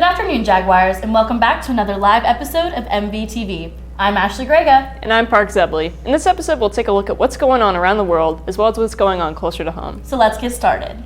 Good afternoon, Jaguars, and welcome back to another live episode of MVTV. I'm Ashley Grega. And I'm Park Zebley. In this episode, we'll take a look at what's going on around the world, as well as what's going on closer to home. So let's get started.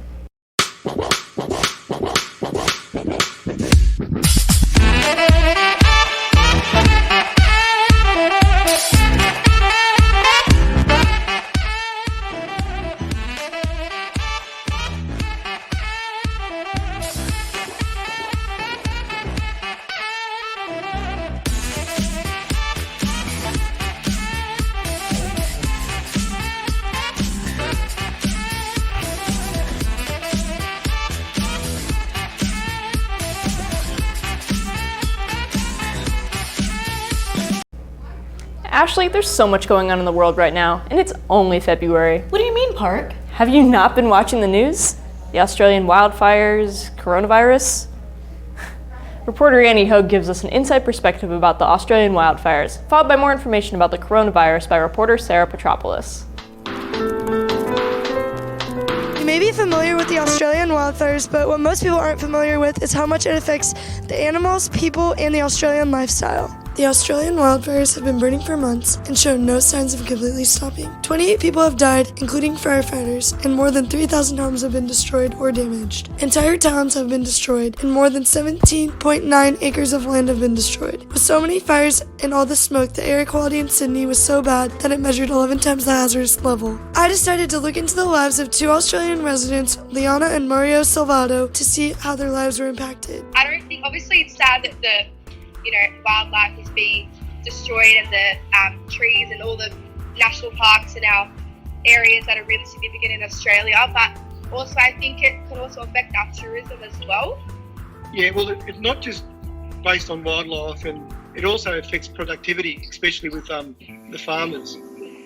Ashley, there's so much going on in the world right now, and it's only February. What do you mean, Park? Have you not been watching the news? The Australian wildfires, coronavirus? Reporter Annie Hogue gives us an inside perspective about the Australian wildfires, followed by more information about the coronavirus by reporter Sarah Petropoulos. You may be familiar with the Australian wildfires, but what most people aren't familiar with is how much it affects the animals, people, and the Australian lifestyle. The Australian wildfires have been burning for months and show no signs of completely stopping. 28 people have died, including firefighters, and more than 3,000 homes have been destroyed or damaged. Entire towns have been destroyed, and more than 17.9 acres of land have been destroyed. With so many fires and all the smoke, the air quality in Sydney was so bad that it measured 11 times the hazardous level. I decided to look into the lives of two Australian residents, Liana and Mario Salvado, to see how their lives were impacted. I don't think, obviously it's sad that the wildlife is being destroyed and the trees and all the national parks and our areas that are really significant in Australia, but also I think it can also affect our tourism as well. Yeah, well, it's not just based on wildlife, and it also affects productivity, especially with the farmers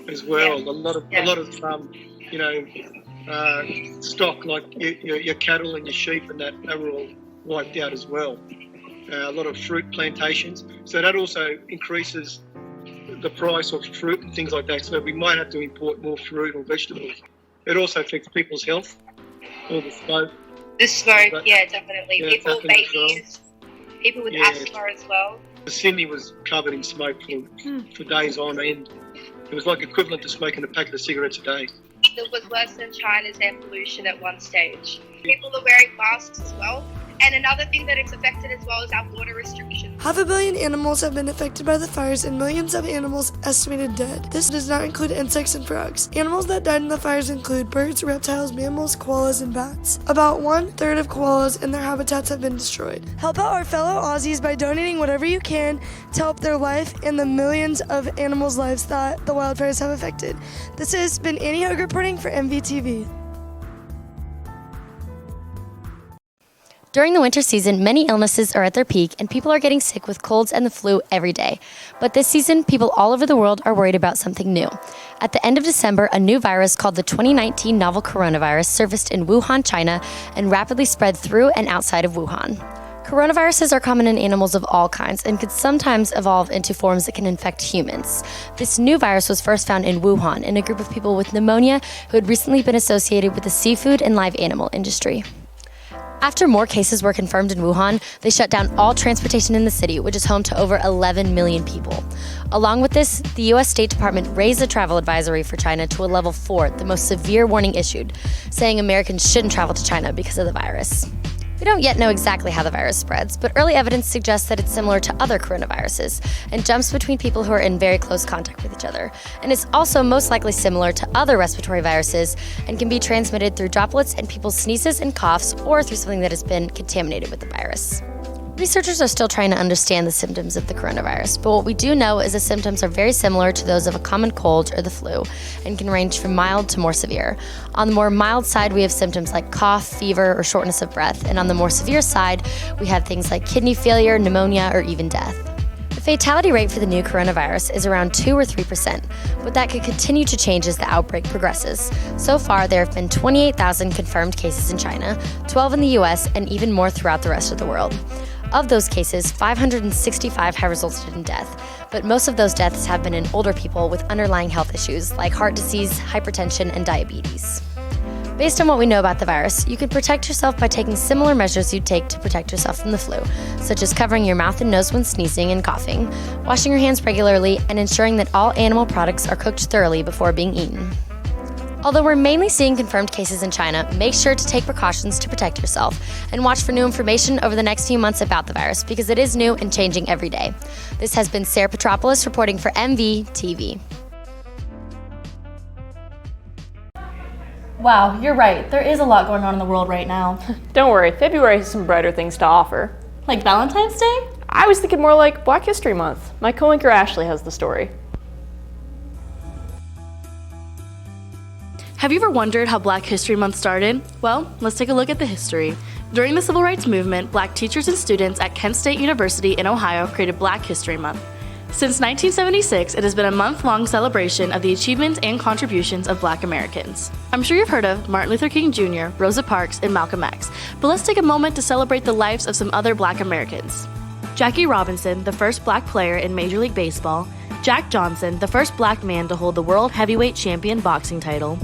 as well. Yeah. A lot of stock like your cattle and your sheep and that, they were all wiped out as well. A lot of fruit plantations, so that also increases the price of fruit and things like that, so we might have to import more fruit or vegetables. It also affects people's health, all the smoke. The smoke, yeah, definitely. Yeah, People, babies, people with asthma as well. Sydney was covered in smoke for days on end. It was like equivalent to smoking a packet of cigarettes a day. It was worse than China's air pollution at one stage. People are wearing masks as well. And another thing that it's affected as well is our water restrictions. 500 million animals have been affected by the fires and millions of animals estimated dead. This does not include insects and frogs. Animals that died in the fires include birds, reptiles, mammals, koalas, and bats. About 1/3 of koalas and their habitats have been destroyed. Help out our fellow Aussies by donating whatever you can to help their life and the millions of animals' lives that the wildfires have affected. This has been Annie Hogue reporting for MVTV. During the winter season, many illnesses are at their peak and people are getting sick with colds and the flu every day. But this season, people all over the world are worried about something new. At the end of December, a new virus called the 2019 novel coronavirus surfaced in Wuhan, China, and rapidly spread through and outside of Wuhan. Coronaviruses are common in animals of all kinds and could sometimes evolve into forms that can infect humans. This new virus was first found in Wuhan in a group of people with pneumonia who had recently been associated with the seafood and live animal industry. After more cases were confirmed in Wuhan, they shut down all transportation in the city, which is home to over 11 million people. Along with this, the U.S. State Department raised the travel advisory for China to a level 4, the most severe warning issued, saying Americans shouldn't travel to China because of the virus. We don't yet know exactly how the virus spreads, but early evidence suggests that it's similar to other coronaviruses and jumps between people who are in very close contact with each other. And it's also most likely similar to other respiratory viruses and can be transmitted through droplets and people's sneezes and coughs or through something that has been contaminated with the virus. Researchers are still trying to understand the symptoms of the coronavirus, but what we do know is the symptoms are very similar to those of a common cold or the flu and can range from mild to more severe. On the more mild side, we have symptoms like cough, fever, or shortness of breath, and on the more severe side, we have things like kidney failure, pneumonia, or even death. The fatality rate for the new coronavirus is around 2 or 3%, but that could continue to change as the outbreak progresses. So far, there have been 28,000 confirmed cases in China, 12 in the US, and even more throughout the rest of the world. Of those cases, 565 have resulted in death, but most of those deaths have been in older people with underlying health issues like heart disease, hypertension, and diabetes. Based on what we know about the virus, you can protect yourself by taking similar measures you'd take to protect yourself from the flu, such as covering your mouth and nose when sneezing and coughing, washing your hands regularly, and ensuring that all animal products are cooked thoroughly before being eaten. Although we're mainly seeing confirmed cases in China, make sure to take precautions to protect yourself and watch for new information over the next few months about the virus because it is new and changing every day. This has been Sarah Petropoulos reporting for MVTV. Wow, you're right. There is a lot going on in the world right now. Don't worry, February has some brighter things to offer. Like Valentine's Day? I was thinking more like Black History Month. My co-anchor Ashley has the story. Have you ever wondered how Black History Month started? Well, let's take a look at the history. During the Civil Rights Movement, Black teachers and students at Kent State University in Ohio created Black History Month. Since 1976, it has been a month-long celebration of the achievements and contributions of Black Americans. I'm sure you've heard of Martin Luther King Jr., Rosa Parks, and Malcolm X, but let's take a moment to celebrate the lives of some other Black Americans. Jackie Robinson, the first Black player in Major League Baseball. Jack Johnson, the first Black man to hold the World Heavyweight Champion boxing title.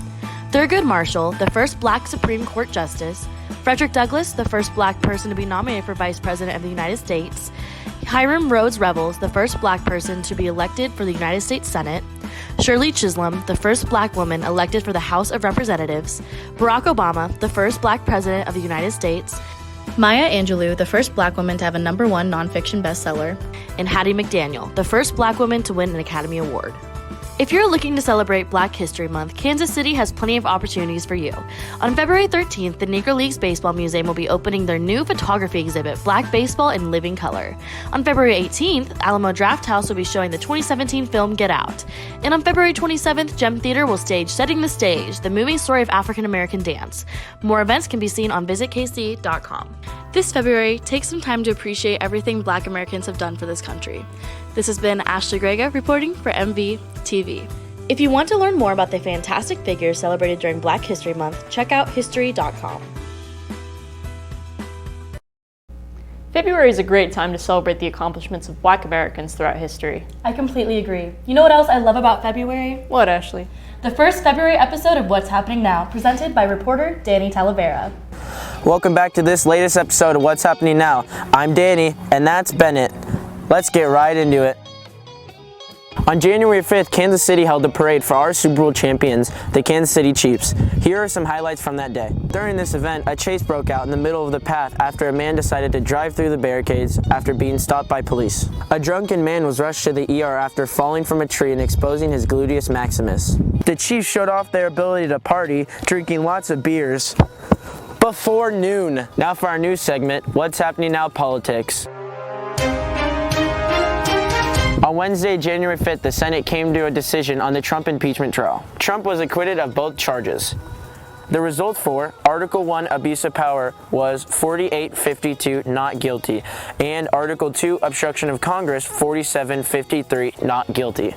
Thurgood Marshall, the first Black Supreme Court Justice. Frederick Douglass, the first Black person to be nominated for Vice President of the United States. Hiram Rhodes Revels, the first Black person to be elected for the United States Senate. Shirley Chisholm, the first Black woman elected for the House of Representatives. Barack Obama, the first Black president of the United States. Maya Angelou, the first Black woman to have a #1 nonfiction bestseller. And Hattie McDaniel, the first Black woman to win an Academy Award. If you're looking to celebrate Black History Month, Kansas City has plenty of opportunities for you. On February 13th, the Negro Leagues Baseball Museum will be opening their new photography exhibit, Black Baseball in Living Color. On February 18th, Alamo Drafthouse will be showing the 2017 film Get Out. And on February 27th, Gem Theater will stage Setting the Stage, the moving story of African American dance. More events can be seen on visitkc.com. This February, take some time to appreciate everything Black Americans have done for this country. This has been Ashley Grega reporting for MVTV. If you want to learn more about the fantastic figures celebrated during Black History Month, check out history.com. February is a great time to celebrate the accomplishments of Black Americans throughout history. I completely agree. You know what else I love about February? What, Ashley? The first February episode of What's Happening Now, presented by reporter Danny Talavera. Welcome back to this latest episode of What's Happening Now. I'm Danny, and that's Bennett. Let's get right into it. On January 5th, Kansas City held a parade for our Super Bowl champions, the Kansas City Chiefs. Here are some highlights from that day. During this event, a chase broke out in the middle of the path after a man decided to drive through the barricades after being stopped by police. A drunken man was rushed to the ER after falling from a tree and exposing his gluteus maximus. The Chiefs showed off their ability to party, drinking lots of beers before noon. Now for our news segment, What's Happening Now Politics. On Wednesday, January 5th, the Senate came to a decision on the Trump impeachment trial. Trump was acquitted of both charges. The result for Article 1 abuse of power was 48-52 not guilty, and Article 2 obstruction of Congress 47-53 not guilty.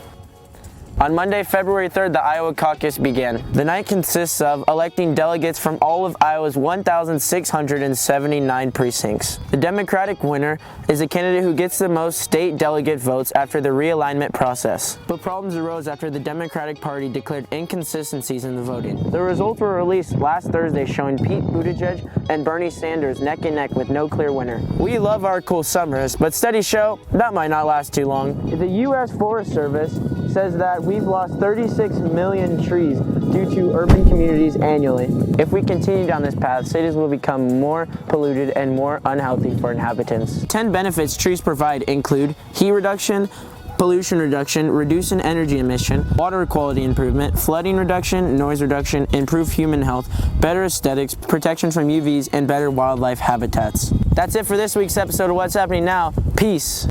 On Monday, February 3rd, the Iowa caucus began. The night consists of electing delegates from all of Iowa's 1,679 precincts. The Democratic winner is a candidate who gets the most state delegate votes after the realignment process. But problems arose after the Democratic Party declared inconsistencies in the voting. The results were released last Thursday showing Pete Buttigieg and Bernie Sanders neck and neck with no clear winner. We love our cool summers, but studies show that might not last too long. The U.S. Forest Service says that we've lost 36 million trees due to urban communities annually. If we continue down this path, cities will become more polluted and more unhealthy for inhabitants. 10 benefits trees provide include heat reduction, pollution reduction, reducing energy emission, water quality improvement, flooding reduction, noise reduction, improved human health, better aesthetics, protection from UVs, and better wildlife habitats. That's it for this week's episode of What's Happening Now. Peace.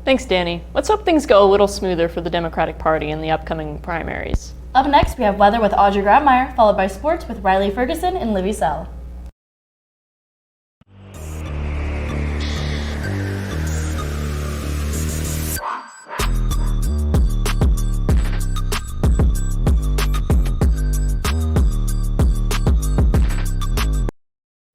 Thanks, Danny. Let's hope things go a little smoother for the Democratic Party in the upcoming primaries. Up next, we have weather with Audrey Grabmeyer, followed by sports with Riley Ferguson and Livy Sell.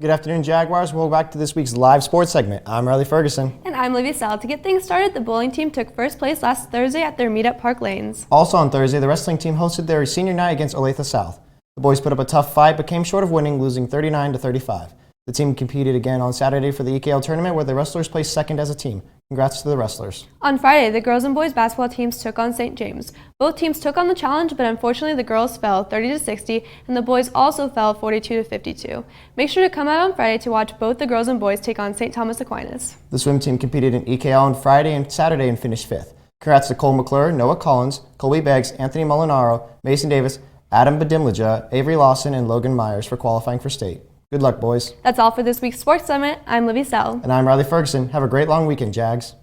Good afternoon, Jaguars. Welcome back to this week's live sports segment. I'm Riley Ferguson. And I'm Livia Sell. To get things started, the bowling team took first place last Thursday at their meet at Park Lanes. Also on Thursday, the wrestling team hosted their senior night against Olathe South. The boys put up a tough fight but came short of winning, losing 39-35. The team competed again on Saturday for the EKL tournament where the wrestlers placed second as a team. Congrats to the wrestlers. On Friday, the girls and boys basketball teams took on St. James. Both teams took on the challenge, but unfortunately the girls fell 30-60 and the boys also fell 42-52. Make sure to come out on Friday to watch both the girls and boys take on St. Thomas Aquinas. The swim team competed in EKL on Friday and Saturday and finished fifth. Congrats to Cole McClure, Noah Collins, Colby Beggs, Anthony Molinaro, Mason Davis, Adam Badimlaja, Avery Lawson, and Logan Myers for qualifying for state. Good luck, boys. That's all for this week's Sports Summit. I'm Livy Sell. And I'm Riley Ferguson. Have a great long weekend, Jags.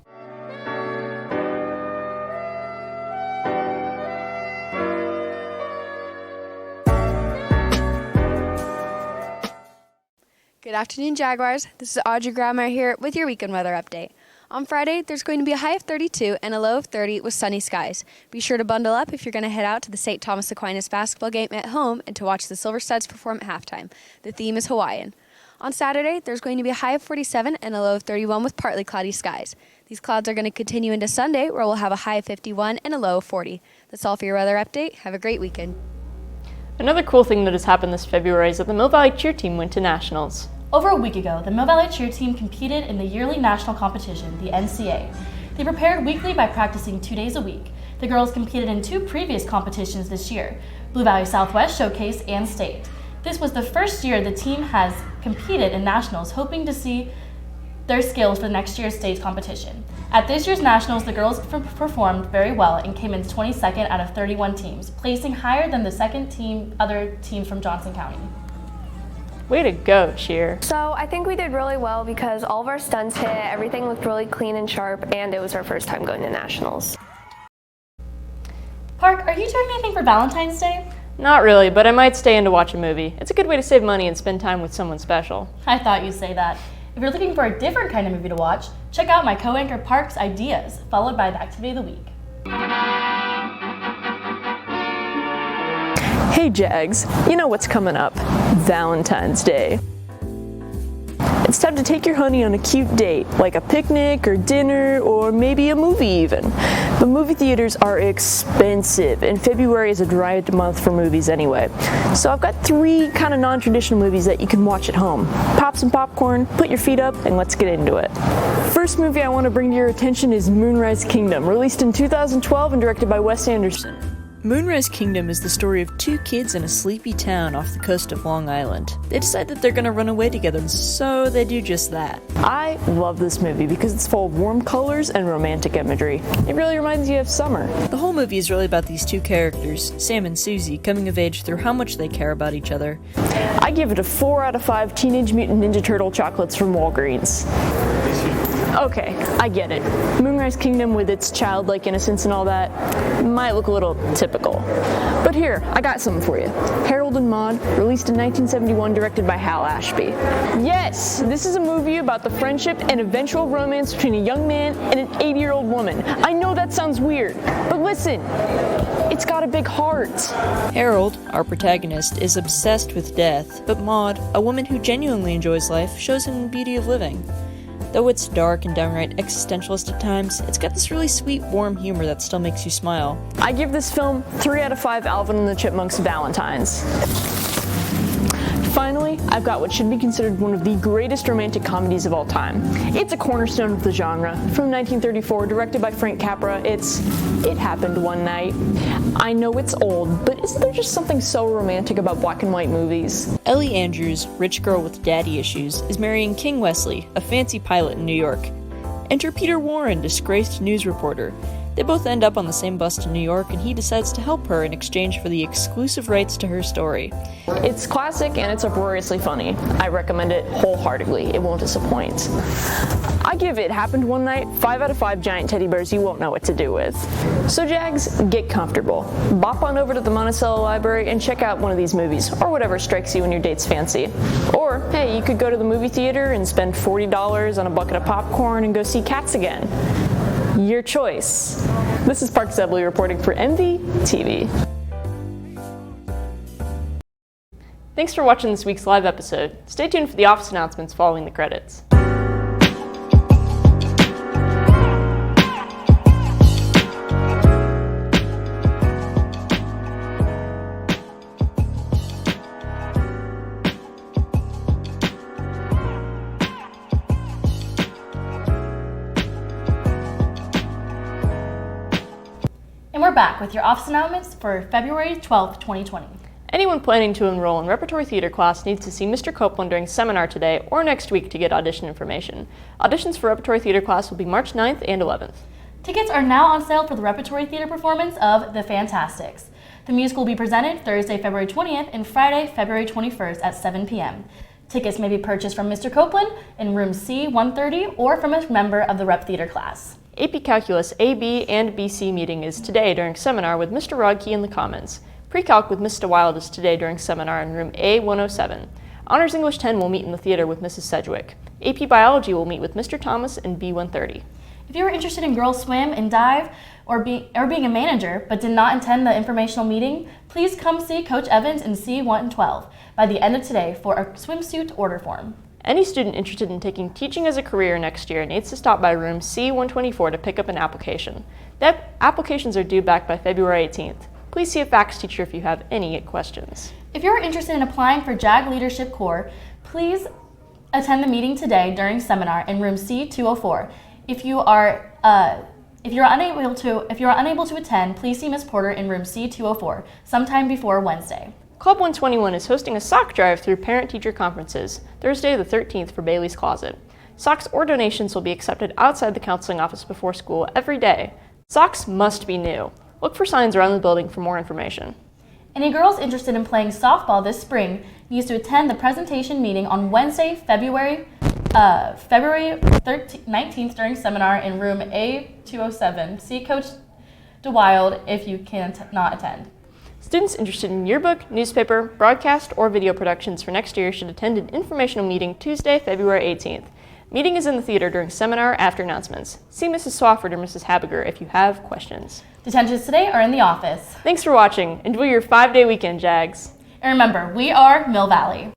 Good afternoon, Jaguars. This is Audrey Grammer here with your weekend weather update. On Friday, there's going to be a high of 32 and a low of 30 with sunny skies. Be sure to bundle up if you're going to head out to the St. Thomas Aquinas basketball game at home and to watch the Silver Studs perform at halftime. The theme is Hawaiian. On Saturday, there's going to be a high of 47 and a low of 31 with partly cloudy skies. These clouds are going to continue into Sunday, where we'll have a high of 51 and a low of 40. That's all for your weather update. Have a great weekend. Another cool thing that has happened this February is that the Mill Valley cheer team went to nationals. Over a week ago, the Mill Valley cheer team competed in the yearly national competition, the NCA. They prepared weekly by practicing 2 days a week. The girls competed in 2 previous competitions this year, Blue Valley Southwest Showcase and State. This was the first year the team has competed in nationals, hoping to see their skills for next year's state competition. At this year's nationals, the girls performed very well and came in 22nd out of 31 teams, placing higher than the other teams from Johnson County. Way to go, cheer. So I think we did really well because all of our stunts hit, everything looked really clean and sharp, and it was our first time going to nationals. Park, are you doing anything for Valentine's Day? Not really, but I might stay in to watch a movie. It's a good way to save money and spend time with someone special. I thought you'd say that. If you're looking for a different kind of movie to watch, check out my co-anchor Park's Ideas, followed by the Activity of the Week. Hey Jags, you know what's coming up? Valentine's Day. It's time to take your honey on a cute date, like a picnic or dinner or maybe a movie even. But movie theaters are expensive, and February is a dry month for movies anyway. So I've got 3 kind of non-traditional movies that you can watch at home. Pop some popcorn, put your feet up, and let's get into it. First movie I want to bring to your attention is Moonrise Kingdom, released in 2012 and directed by Wes Anderson. Moonrise Kingdom is the story of 2 kids in a sleepy town off the coast of Long Island. They decide that they're gonna run away together, so they do just that. I love this movie because it's full of warm colors and romantic imagery. It really reminds you of summer. The whole movie is really about these 2 characters, Sam and Susie, coming of age through how much they care about each other. I give it a 4 out of 5 Teenage Mutant Ninja Turtle chocolates from Walgreens. Okay, I get it. Moonrise Kingdom with its childlike innocence and all that might look a little typical. But here, I got something for you. Harold and Maude, released in 1971, directed by Hal Ashby. Yes, this is a movie about the friendship and eventual romance between a young man and an 80-year-old woman. I know that sounds weird, but listen, it's got a big heart. Harold, our protagonist, is obsessed with death, but Maude, a woman who genuinely enjoys life, shows him the beauty of living. Though it's dark and downright existentialist at times, it's got this really sweet, warm humor that still makes you smile. I give this film 3 out of 5 Alvin and the Chipmunks Valentines. Finally, I've got what should be considered one of the greatest romantic comedies of all time. It's a cornerstone of the genre. From 1934, directed by Frank Capra, it's It Happened One Night. I know it's old, but isn't there just something so romantic about black and white movies? Ellie Andrews, rich girl with daddy issues, is marrying King Wesley, a fancy pilot in New York. Enter Peter Warren, disgraced news reporter. They both end up on the same bus to New York, and he decides to help her in exchange for the exclusive rights to her story. It's classic and it's uproariously funny. I recommend it wholeheartedly. It won't disappoint. I give It Happened One Night 5 out of 5 giant teddy bears you won't know what to do with. So Jags, get comfortable. Bop on over to the Monticello Library and check out one of these movies, or whatever strikes you in your date's fancy. Or, hey, you could go to the movie theater and spend $40 on a bucket of popcorn and go see Cats again. Your choice. This is Park Zebley reporting for MVTV. Thanks for watching this week's live episode. Stay tuned for the office announcements following the credits. And we're back with your office announcements for February 12th, 2020. Anyone planning to enroll in repertory theater class needs to see Mr. Copeland during seminar today or next week to get audition information. Auditions for repertory theater class will be March 9th and 11th. Tickets are now on sale for the repertory theater performance of The Fantastics. The musical will be presented Thursday, February 20th and Friday, February 21st at 7 p.m. Tickets may be purchased from Mr. Copeland in room C-130 or from a member of the Rep Theater class. AP Calculus AB and BC meeting is today during seminar with Mr. Rodkey in the Commons. Pre-Calc with Mr. Wild is today during seminar in room A107. Honors English 10 will meet in the theater with Mrs. Sedgwick. AP Biology will meet with Mr. Thomas in B130. If you are interested in girls swim and dive or being a manager but did not attend the informational meeting, please come see Coach Evans in C112 by the end of today for a swimsuit order form. Any student interested in taking teaching as a career next year needs to stop by room C124 to pick up an application. The applications are due back by February 18th. Please see a fax teacher if you have any questions. If you're interested in applying for JAG Leadership Corps, please attend the meeting today during seminar in room C204. If you are unable to attend, please see Ms. Porter in room C204 sometime before Wednesday. Club 121 is hosting a sock drive through parent-teacher conferences Thursday the 13th for Bailey's Closet. Socks or donations will be accepted outside the counseling office before school every day. Socks must be new. Look for signs around the building for more information. Any girls interested in playing softball this spring needs to attend the presentation meeting on Wednesday, February 19th during seminar in room A207. See Coach DeWild if you not attend. Students interested in yearbook, newspaper, broadcast, or video productions for next year should attend an informational meeting Tuesday, February 18th. Meeting is in the theater during seminar after announcements. See Mrs. Swafford or Mrs. Habiger if you have questions. Detentions today are in the office. Thanks for watching. Enjoy your 5-day weekend, Jags. And remember, we are Mill Valley.